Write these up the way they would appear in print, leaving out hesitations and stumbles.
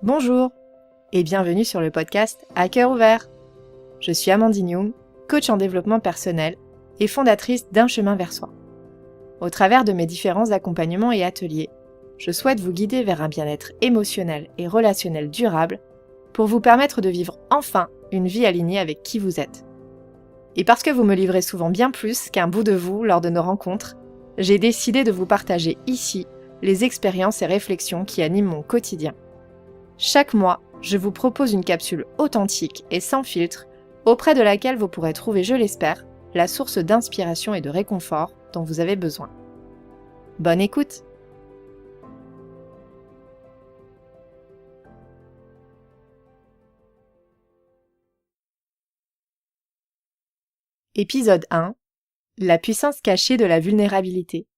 Bonjour et bienvenue sur le podcast À cœur ouvert. Je suis Amandine Young, coach en développement personnel et fondatrice d'Un chemin vers soi. Au travers de mes différents accompagnements et ateliers, je souhaite vous guider vers un bien-être émotionnel et relationnel durable pour vous permettre de vivre enfin une vie alignée avec qui vous êtes. Et parce que vous me livrez souvent bien plus qu'un bout de vous lors de nos rencontres, j'ai décidé de vous partager ici les expériences et réflexions qui animent mon quotidien. Chaque mois, je vous propose une capsule authentique et sans filtre, auprès de laquelle vous pourrez trouver, je l'espère, la source d'inspiration et de réconfort dont vous avez besoin. Bonne écoute! Épisode 1. La puissance cachée de la vulnérabilité.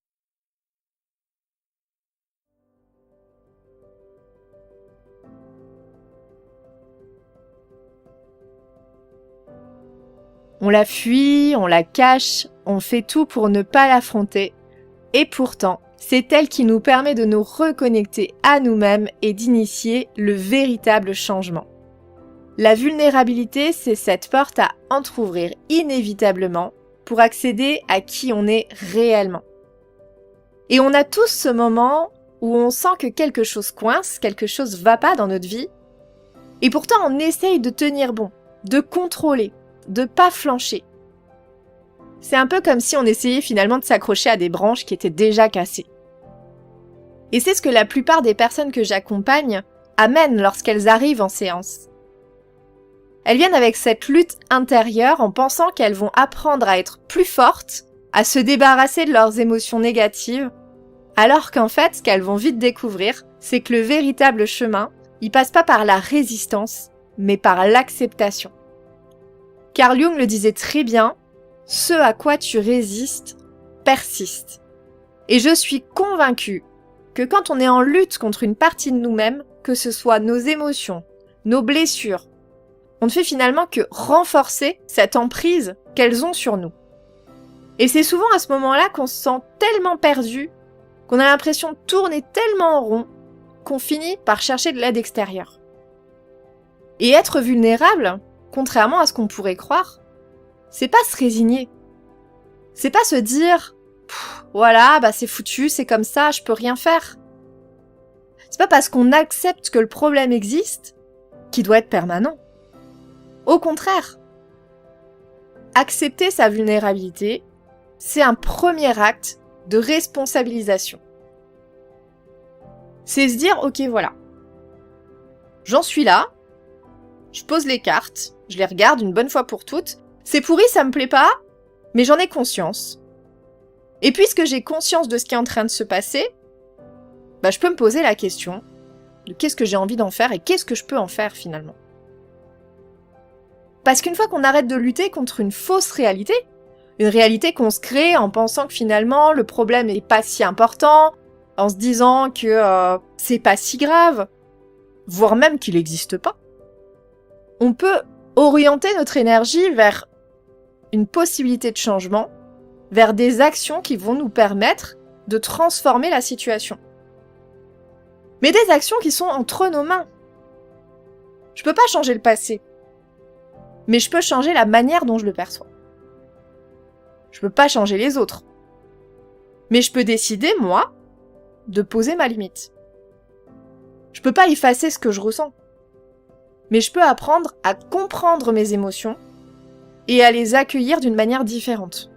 On la fuit, on la cache, on fait tout pour ne pas l'affronter. Et pourtant, c'est elle qui nous permet de nous reconnecter à nous-mêmes et d'initier le véritable changement. La vulnérabilité, c'est cette porte à entrouvrir inévitablement pour accéder à qui on est réellement. Et on a tous ce moment où on sent que quelque chose coince, quelque chose va pas dans notre vie, et pourtant on essaye de tenir bon, de contrôler, de pas flancher. C'est un peu comme si on essayait finalement de s'accrocher à des branches qui étaient déjà cassées. Et c'est ce que la plupart des personnes que j'accompagne amènent lorsqu'elles arrivent en séance. Elles viennent avec cette lutte intérieure en pensant qu'elles vont apprendre à être plus fortes, à se débarrasser de leurs émotions négatives, alors qu'en fait, ce qu'elles vont vite découvrir, c'est que le véritable chemin, il passe pas par la résistance, mais par l'acceptation. Carl Jung le disait très bien, « Ce à quoi tu résistes persiste ». Et je suis convaincue que quand on est en lutte contre une partie de nous-mêmes, que ce soit nos émotions, nos blessures, on ne fait finalement que renforcer cette emprise qu'elles ont sur nous. Et c'est souvent à ce moment-là qu'on se sent tellement perdu, qu'on a l'impression de tourner tellement en rond, qu'on finit par chercher de l'aide extérieure. Et être vulnérable, contrairement à ce qu'on pourrait croire, c'est pas se résigner. C'est pas se dire « voilà, c'est foutu, c'est comme ça, je peux rien faire ». C'est pas parce qu'on accepte que le problème existe qu'il doit être permanent. Au contraire, accepter sa vulnérabilité, c'est un premier acte de responsabilisation. C'est se dire « ok, voilà, j'en suis là, je pose les cartes, je les regarde une bonne fois pour toutes. C'est pourri, ça me plaît pas, mais j'en ai conscience. Et puisque j'ai conscience de ce qui est en train de se passer, je peux me poser la question de qu'est-ce que j'ai envie d'en faire et qu'est-ce que je peux en faire finalement. Parce qu'une fois qu'on arrête de lutter contre une fausse réalité, une réalité qu'on se crée en pensant que finalement le problème n'est pas si important, en se disant que c'est pas si grave, voire même qu'il n'existe pas, on peut orienter notre énergie vers une possibilité de changement, vers des actions qui vont nous permettre de transformer la situation. Mais des actions qui sont entre nos mains. Je peux pas changer le passé, mais je peux changer la manière dont je le perçois. Je peux pas changer les autres, mais je peux décider, moi, de poser ma limite. Je peux pas effacer ce que je ressens, mais je peux apprendre à comprendre mes émotions et à les accueillir d'une manière différente.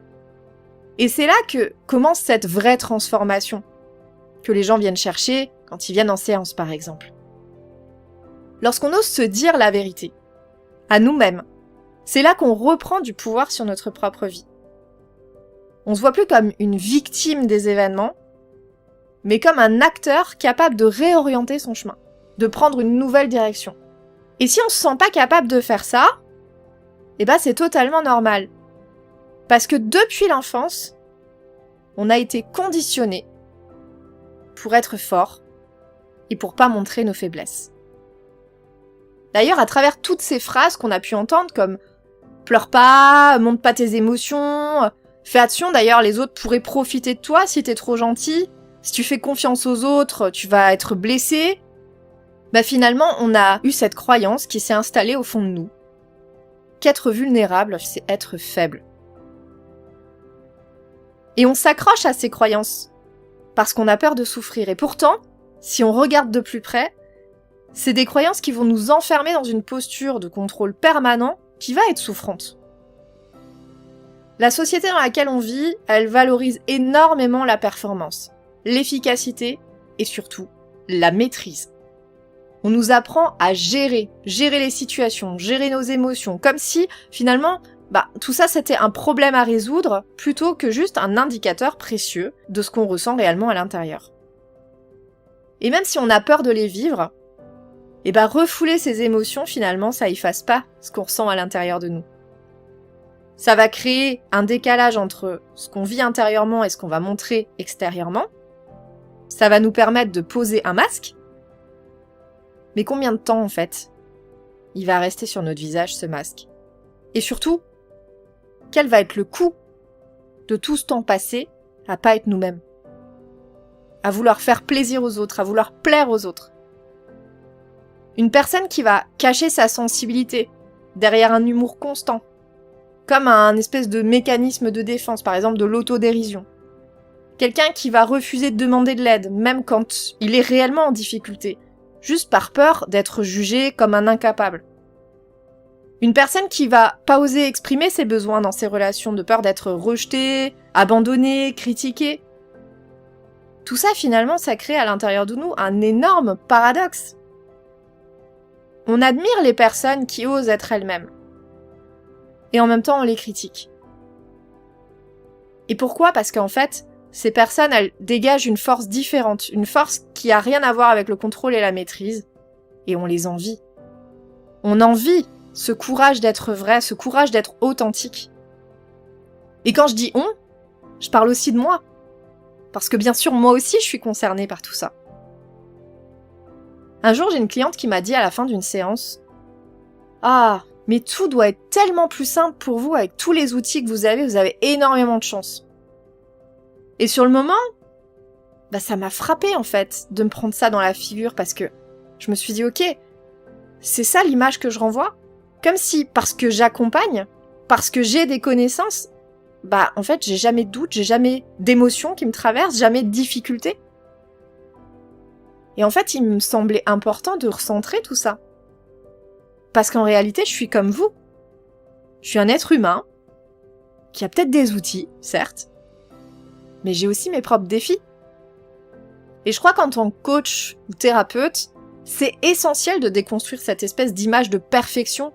Et c'est là que commence cette vraie transformation que les gens viennent chercher quand ils viennent en séance, par exemple. Lorsqu'on ose se dire la vérité, à nous-mêmes, c'est là qu'on reprend du pouvoir sur notre propre vie. On se voit plus comme une victime des événements, mais comme un acteur capable de réorienter son chemin, de prendre une nouvelle direction. Et si on se sent pas capable de faire ça, c'est totalement normal. Parce que depuis l'enfance, on a été conditionné pour être fort et pour pas montrer nos faiblesses. D'ailleurs, à travers toutes ces phrases qu'on a pu entendre comme « pleure pas, montre pas tes émotions »,« fais attention, d'ailleurs les autres pourraient profiter de toi si t'es trop gentil »,« si tu fais confiance aux autres, tu vas être blessé », Finalement, on a eu cette croyance qui s'est installée au fond de nous, qu'être vulnérable, c'est être faible. Et on s'accroche à ces croyances, parce qu'on a peur de souffrir. Et pourtant, si on regarde de plus près, c'est des croyances qui vont nous enfermer dans une posture de contrôle permanent qui va être souffrante. La société dans laquelle on vit, elle valorise énormément la performance, l'efficacité et surtout la maîtrise. On nous apprend à gérer les situations, gérer nos émotions, comme si finalement, tout ça c'était un problème à résoudre plutôt que juste un indicateur précieux de ce qu'on ressent réellement à l'intérieur. Et même si on a peur de les vivre, refouler ces émotions finalement ça efface pas ce qu'on ressent à l'intérieur de nous. Ça va créer un décalage entre ce qu'on vit intérieurement et ce qu'on va montrer extérieurement. Ça va nous permettre de poser un masque. Mais combien de temps, en fait, il va rester sur notre visage, ce masque? Et surtout, quel va être le coût de tout ce temps passé à pas être nous-mêmes? À vouloir faire plaisir aux autres, à vouloir plaire aux autres. Une personne qui va cacher sa sensibilité derrière un humour constant, comme un espèce de mécanisme de défense, par exemple de l'autodérision. Quelqu'un qui va refuser de demander de l'aide, même quand il est réellement en difficulté, juste par peur d'être jugé comme un incapable. Une personne qui va pas oser exprimer ses besoins dans ses relations, de peur d'être rejetée, abandonnée, critiquée. Tout ça, finalement, ça crée à l'intérieur de nous un énorme paradoxe. On admire les personnes qui osent être elles-mêmes. Et en même temps, on les critique. Et pourquoi ? Parce qu'en fait, ces personnes, elles dégagent une force différente, une force qui a rien à voir avec le contrôle et la maîtrise, et on les envie. On envie ce courage d'être vrai, ce courage d'être authentique. Et quand je dis on, je parle aussi de moi. Parce que bien sûr, moi aussi, je suis concernée par tout ça. Un jour, j'ai une cliente qui m'a dit à la fin d'une séance « Ah, mais tout doit être tellement plus simple pour vous avec tous les outils que vous avez énormément de chance. » Et sur le moment, ça m'a frappée en fait de me prendre ça dans la figure parce que je me suis dit ok, c'est ça l'image que je renvoie ? Comme si parce que j'accompagne, parce que j'ai des connaissances, en fait j'ai jamais de doute, j'ai jamais d'émotions qui me traversent, jamais de difficultés. Et en fait il me semblait important de recentrer tout ça. Parce qu'en réalité je suis comme vous. Je suis un être humain qui a peut-être des outils, certes, mais j'ai aussi mes propres défis. Et je crois qu'en tant que coach ou thérapeute, c'est essentiel de déconstruire cette espèce d'image de perfection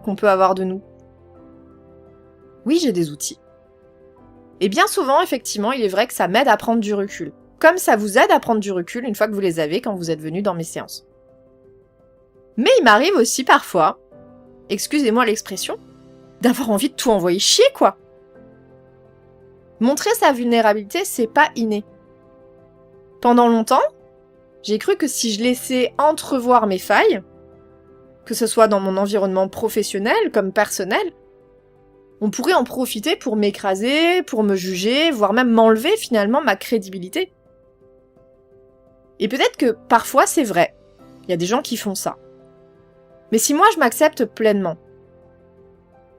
qu'on peut avoir de nous. Oui, j'ai des outils. Et bien souvent, effectivement, il est vrai que ça m'aide à prendre du recul. Comme ça vous aide à prendre du recul une fois que vous les avez quand vous êtes venu dans mes séances. Mais il m'arrive aussi parfois, excusez-moi l'expression, d'avoir envie de tout envoyer chier, quoi. Montrer sa vulnérabilité, c'est pas inné. Pendant longtemps, j'ai cru que si je laissais entrevoir mes failles, que ce soit dans mon environnement professionnel comme personnel, on pourrait en profiter pour m'écraser, pour me juger, voire même m'enlever finalement ma crédibilité. Et peut-être que parfois c'est vrai, il y a des gens qui font ça. Mais si moi je m'accepte pleinement,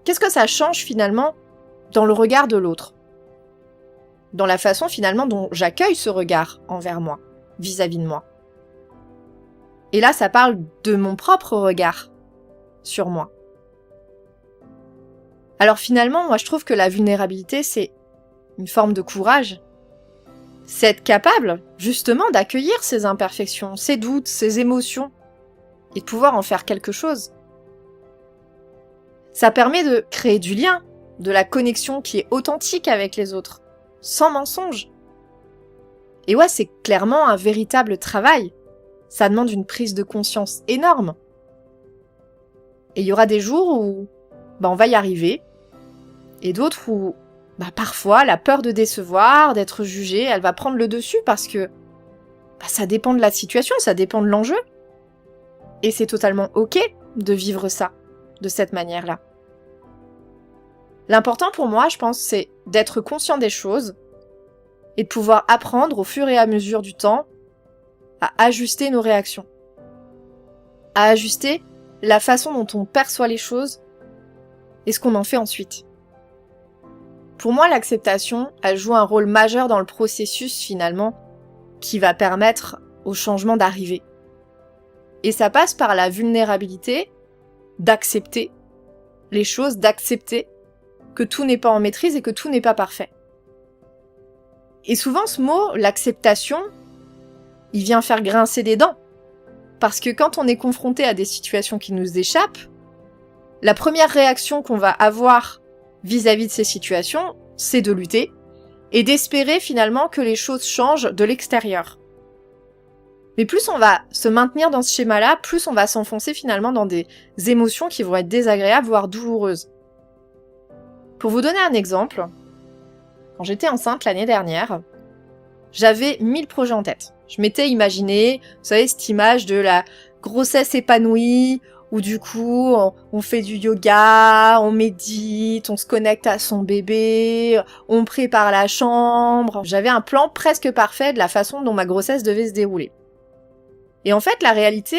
qu'est-ce que ça change finalement dans le regard de l'autre ? Dans la façon finalement dont j'accueille ce regard envers moi, vis-à-vis de moi. Et là, ça parle de mon propre regard sur moi. Alors finalement, moi je trouve que la vulnérabilité, c'est une forme de courage. C'est être capable, justement, d'accueillir ses imperfections, ses doutes, ses émotions, et de pouvoir en faire quelque chose. Ça permet de créer du lien, de la connexion qui est authentique avec les autres, sans mensonge. Et ouais, c'est clairement un véritable travail. Ça demande une prise de conscience énorme. Et il y aura des jours où on va y arriver, et d'autres où parfois la peur de décevoir, d'être jugé, elle va prendre le dessus parce que ça dépend de la situation, ça dépend de l'enjeu. Et c'est totalement ok de vivre ça, de cette manière-là. L'important pour moi, je pense, c'est d'être conscient des choses et de pouvoir apprendre au fur et à mesure du temps à ajuster nos réactions. à ajuster la façon dont on perçoit les choses et ce qu'on en fait ensuite. Pour moi, l'acceptation, elle joue un rôle majeur dans le processus finalement qui va permettre au changement d'arriver. Et ça passe par la vulnérabilité d'accepter les choses, d'accepter que tout n'est pas en maîtrise et que tout n'est pas parfait. Et souvent, ce mot, l'acceptation, il vient faire grincer des dents. Parce que quand on est confronté à des situations qui nous échappent, la première réaction qu'on va avoir vis-à-vis de ces situations, c'est de lutter et d'espérer finalement que les choses changent de l'extérieur. Mais plus on va se maintenir dans ce schéma-là, plus on va s'enfoncer finalement dans des émotions qui vont être désagréables, voire douloureuses. Pour vous donner un exemple, quand j'étais enceinte l'année dernière, j'avais 1000 projets en tête. Je m'étais imaginé, vous savez, cette image de la grossesse épanouie, où du coup, on fait du yoga, on médite, on se connecte à son bébé, on prépare la chambre. J'avais un plan presque parfait de la façon dont ma grossesse devait se dérouler. Et en fait, la réalité,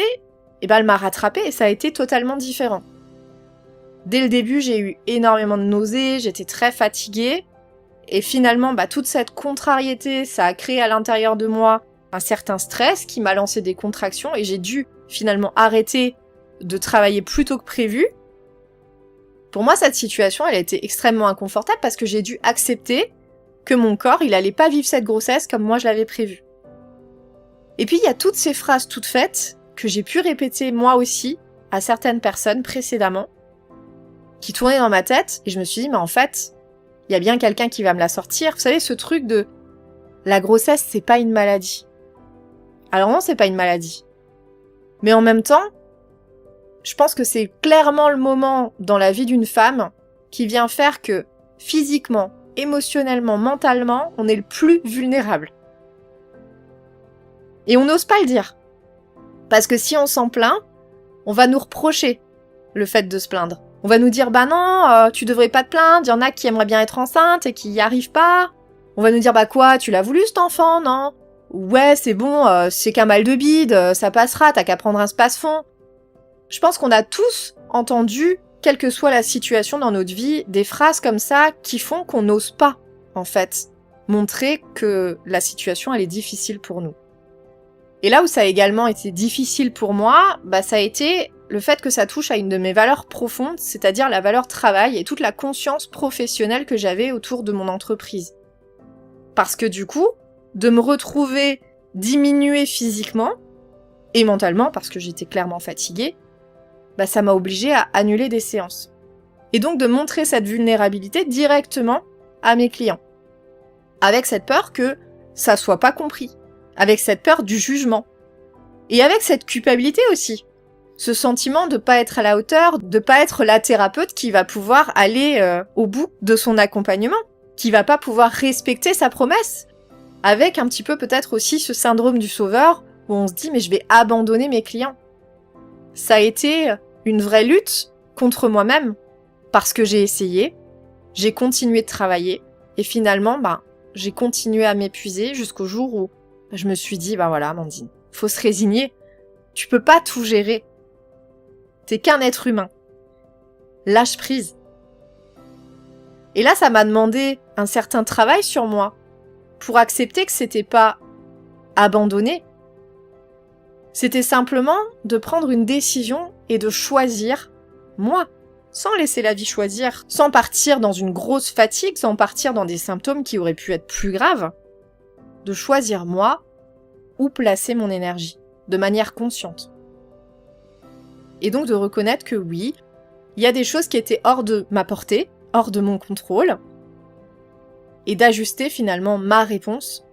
elle m'a rattrapée et ça a été totalement différent. Dès le début, j'ai eu énormément de nausées, j'étais très fatiguée. Et finalement, toute cette contrariété, ça a créé à l'intérieur de moi un certain stress qui m'a lancé des contractions et j'ai dû finalement arrêter de travailler plus tôt que prévu. Pour moi, cette situation, elle a été extrêmement inconfortable parce que j'ai dû accepter que mon corps, il allait pas vivre cette grossesse comme moi je l'avais prévu. Et puis, il y a toutes ces phrases toutes faites que j'ai pu répéter moi aussi à certaines personnes précédemment qui tournaient dans ma tête et je me suis dit, mais en fait, il y a bien quelqu'un qui va me la sortir. Vous savez, ce truc de la grossesse, c'est pas une maladie. Alors non, c'est pas une maladie. Mais en même temps, je pense que c'est clairement le moment dans la vie d'une femme qui vient faire que physiquement, émotionnellement, mentalement, on est le plus vulnérable. Et on n'ose pas le dire. Parce que si on s'en plaint, on va nous reprocher le fait de se plaindre. On va nous dire, non, tu devrais pas te plaindre, il y en a qui aimeraient bien être enceinte et qui y arrivent pas. On va nous dire, quoi, tu l'as voulu cet enfant, non? Ouais, c'est bon, c'est qu'un mal de bide, ça passera, t'as qu'à prendre un space-fond. Je pense qu'on a tous entendu, quelle que soit la situation dans notre vie, des phrases comme ça qui font qu'on n'ose pas, en fait, montrer que la situation, elle est difficile pour nous. Et là où ça a également été difficile pour moi, ça a été le fait que ça touche à une de mes valeurs profondes, c'est-à-dire la valeur travail et toute la conscience professionnelle que j'avais autour de mon entreprise. Parce que du coup, de me retrouver diminuée physiquement, et mentalement, parce que j'étais clairement fatiguée, ça m'a obligée à annuler des séances. Et donc de montrer cette vulnérabilité directement à mes clients. Avec cette peur que ça soit pas compris. Avec cette peur du jugement. Et avec cette culpabilité aussi. Ce sentiment de pas être à la hauteur, de pas être la thérapeute qui va pouvoir aller au bout de son accompagnement, qui va pas pouvoir respecter sa promesse. Avec un petit peu peut-être aussi ce syndrome du sauveur, où on se dit mais je vais abandonner mes clients. Ça a été une vraie lutte contre moi-même, parce que j'ai essayé, j'ai continué de travailler, et finalement, j'ai continué à m'épuiser jusqu'au jour où je me suis dit, voilà, Amandine, faut se résigner. Tu peux pas tout gérer. T'es qu'un être humain. Lâche prise. Et là, ça m'a demandé un certain travail sur moi pour accepter que c'était pas abandonner. C'était simplement de prendre une décision et de choisir moi, sans laisser la vie choisir, sans partir dans une grosse fatigue, sans partir dans des symptômes qui auraient pu être plus graves, de choisir moi où placer mon énergie, de manière consciente. Et donc de reconnaître que oui, il y a des choses qui étaient hors de ma portée, hors de mon contrôle, et d'ajuster finalement ma réponse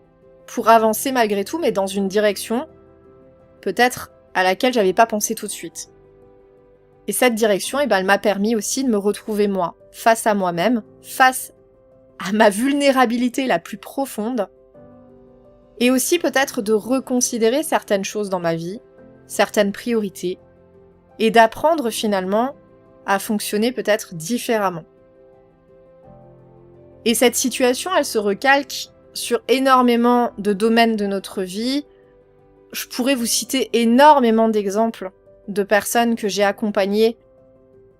pour avancer malgré tout, mais dans une direction peut-être à laquelle j'avais pas pensé tout de suite. Et cette direction, elle m'a permis aussi de me retrouver moi, face à moi-même, face à ma vulnérabilité la plus profonde, et aussi peut-être de reconsidérer certaines choses dans ma vie, certaines priorités, et d'apprendre finalement à fonctionner peut-être différemment. Et cette situation, elle se recalque sur énormément de domaines de notre vie. Je pourrais vous citer énormément d'exemples de personnes que j'ai accompagnées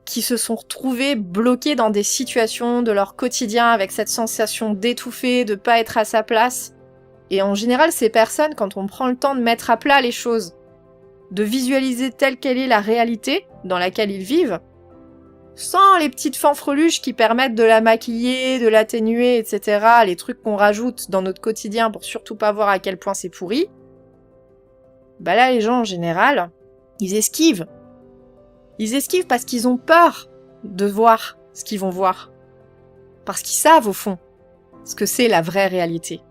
qui se sont retrouvées bloquées dans des situations de leur quotidien avec cette sensation d'étouffer, de pas être à sa place. Et en général, ces personnes, quand on prend le temps de mettre à plat les choses, de visualiser telle qu'elle est la réalité dans laquelle ils vivent, sans les petites fanfreluches qui permettent de la maquiller, de l'atténuer, etc., les trucs qu'on rajoute dans notre quotidien pour surtout pas voir à quel point c'est pourri, bah là, les gens, en général, ils esquivent. Ils esquivent parce qu'ils ont peur de voir ce qu'ils vont voir. Parce qu'ils savent, au fond, ce que c'est la vraie réalité.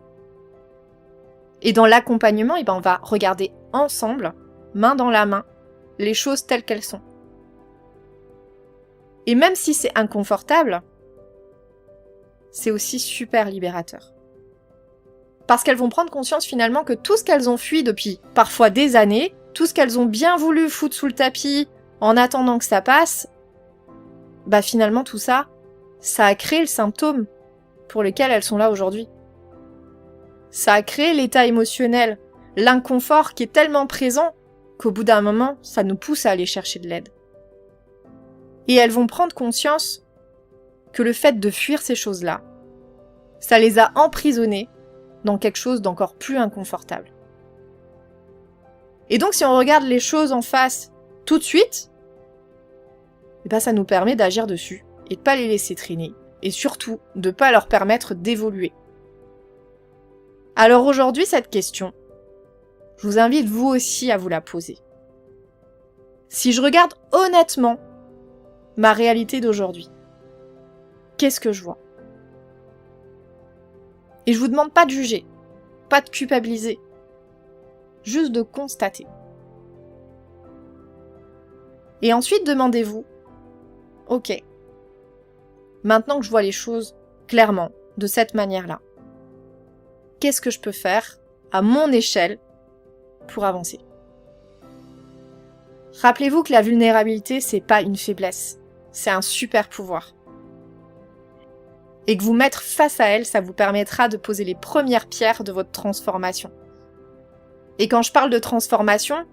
Et dans l'accompagnement, on va regarder ensemble, main dans la main, les choses telles qu'elles sont. Et même si c'est inconfortable, c'est aussi super libérateur. Parce qu'elles vont prendre conscience finalement que tout ce qu'elles ont fui depuis parfois des années, tout ce qu'elles ont bien voulu foutre sous le tapis en attendant que ça passe, bah finalement tout ça, ça a créé le symptôme pour lequel elles sont là aujourd'hui. Ça a créé l'état émotionnel, l'inconfort qui est tellement présent qu'au bout d'un moment, ça nous pousse à aller chercher de l'aide. Et elles vont prendre conscience que le fait de fuir ces choses-là, ça les a emprisonnées dans quelque chose d'encore plus inconfortable. Et donc si on regarde les choses en face tout de suite, ça nous permet d'agir dessus et de pas les laisser traîner et surtout de pas leur permettre d'évoluer. Alors aujourd'hui, cette question, je vous invite vous aussi à vous la poser. Si je regarde honnêtement ma réalité d'aujourd'hui, qu'est-ce que je vois ? Et je vous demande pas de juger, pas de culpabiliser, juste de constater. Et ensuite, demandez-vous, ok, maintenant que je vois les choses clairement, de cette manière-là, qu'est-ce que je peux faire à mon échelle pour avancer ? Rappelez-vous que la vulnérabilité, c'est pas une faiblesse, c'est un super pouvoir. Et que vous mettre face à elle, ça vous permettra de poser les premières pierres de votre transformation. Et quand je parle de transformation,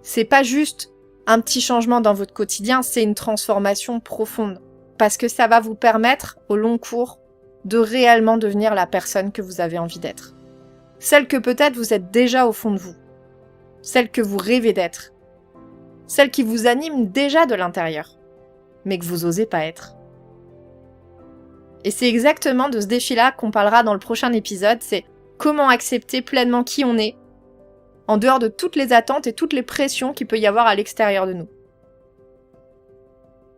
c'est pas juste un petit changement dans votre quotidien, c'est une transformation profonde. Parce que ça va vous permettre, au long cours, de réellement devenir la personne que vous avez envie d'être. Celle que peut-être vous êtes déjà au fond de vous. Celle que vous rêvez d'être. Celle qui vous anime déjà de l'intérieur, mais que vous osez pas être. Et c'est exactement de ce défi-là qu'on parlera dans le prochain épisode, c'est comment accepter pleinement qui on est, en dehors de toutes les attentes et toutes les pressions qu'il peut y avoir à l'extérieur de nous.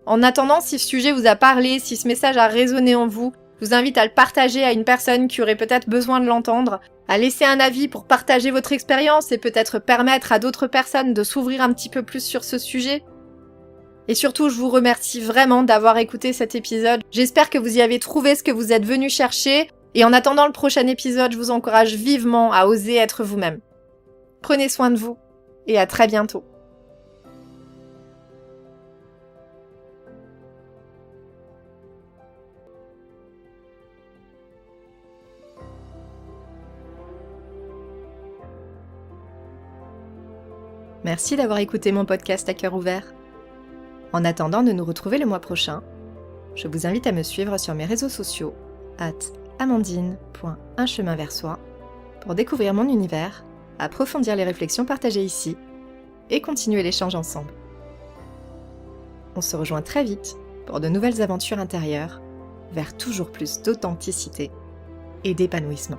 En attendant, si ce sujet vous a parlé, si ce message a résonné en vous, je vous invite à le partager à une personne qui aurait peut-être besoin de l'entendre, à laisser un avis pour partager votre expérience et peut-être permettre à d'autres personnes de s'ouvrir un petit peu plus sur ce sujet. Et surtout, je vous remercie vraiment d'avoir écouté cet épisode. J'espère que vous y avez trouvé ce que vous êtes venu chercher. Et en attendant le prochain épisode, je vous encourage vivement à oser être vous-même. Prenez soin de vous et à très bientôt. Merci d'avoir écouté mon podcast à cœur ouvert. En attendant de nous retrouver le mois prochain, je vous invite à me suivre sur mes réseaux sociaux @amandine.uncheminversoi pour découvrir mon univers, approfondir les réflexions partagées ici et continuer l'échange ensemble. On se rejoint très vite pour de nouvelles aventures intérieures vers toujours plus d'authenticité et d'épanouissement.